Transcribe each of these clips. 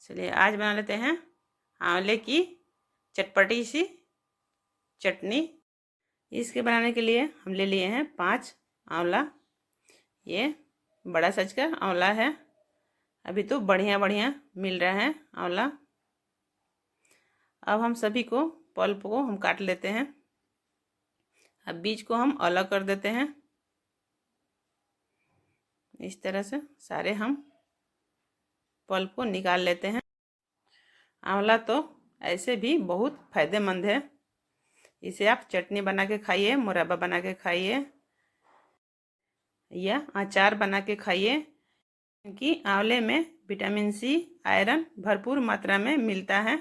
चलिए आज बना लेते हैं आंवले की चटपटी सी चटनी। इसके बनाने के लिए हम ले लिए हैं 5 आंवला। ये बड़ा साइज का आंवला है। अभी तो बढ़िया बढ़िया मिल रहा है आंवला। अब हम सभी को पल्प को हम काट लेते हैं। अब बीज को हम अलग कर देते हैं। इस तरह से सारे हम पल्प को निकाल लेते हैं। आंवला तो ऐसे भी बहुत फायदेमंद है। इसे आप चटनी बना के खाइए, मुरब्बा बना के खाइए या अचार बना के खाइए, क्योंकि आंवले में विटामिन सी, आयरन भरपूर मात्रा में मिलता है।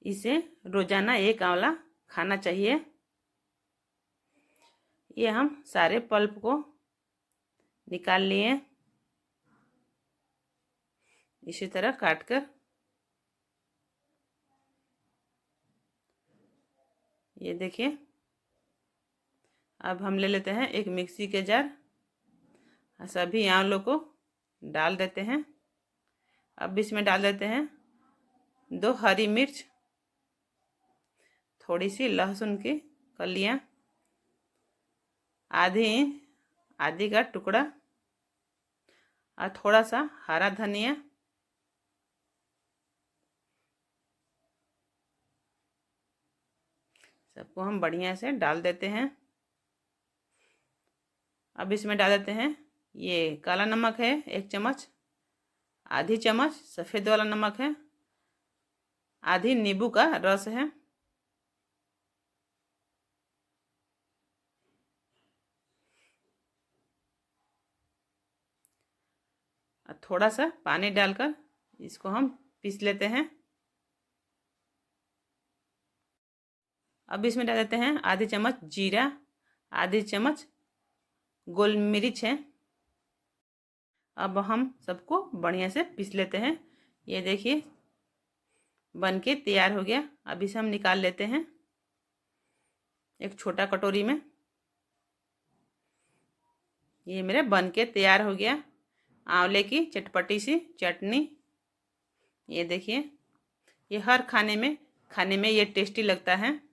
इसे रोजाना 1 आंवला खाना चाहिए। ये हम सारे पल्प को निकाल लिए। इसी तरह काटकर ये देखिए। अब हम ले लेते हैं एक मिक्सी के जार। सभी आंवलों को डाल देते हैं। अब इसमें डाल देते हैं 2 हरी मिर्च, थोड़ी सी लहसुन की कलियां, आधी का टुकड़ा और थोड़ा सा हरा धनिया। सबको हम बढ़िया से डाल देते हैं। अब इसमें डाल देते हैं ये काला नमक है 1 चम्मच, आधी चम्मच सफ़ेद वाला नमक है, आधी नींबू का रस है, और थोड़ा सा पानी डालकर इसको हम पीस लेते हैं। अब इसमें डाल देते हैं आधी चम्मच जीरा, आधी चम्मच गोल मिर्च है। अब हम सबको बढ़िया से पीस लेते हैं। ये देखिए बन के तैयार हो गया। अब इसे हम निकाल लेते हैं एक छोटा कटोरी में। ये मेरे बन के तैयार हो गया आंवले की चटपटी सी चटनी। ये देखिए, ये हर खाने में ये टेस्टी लगता है।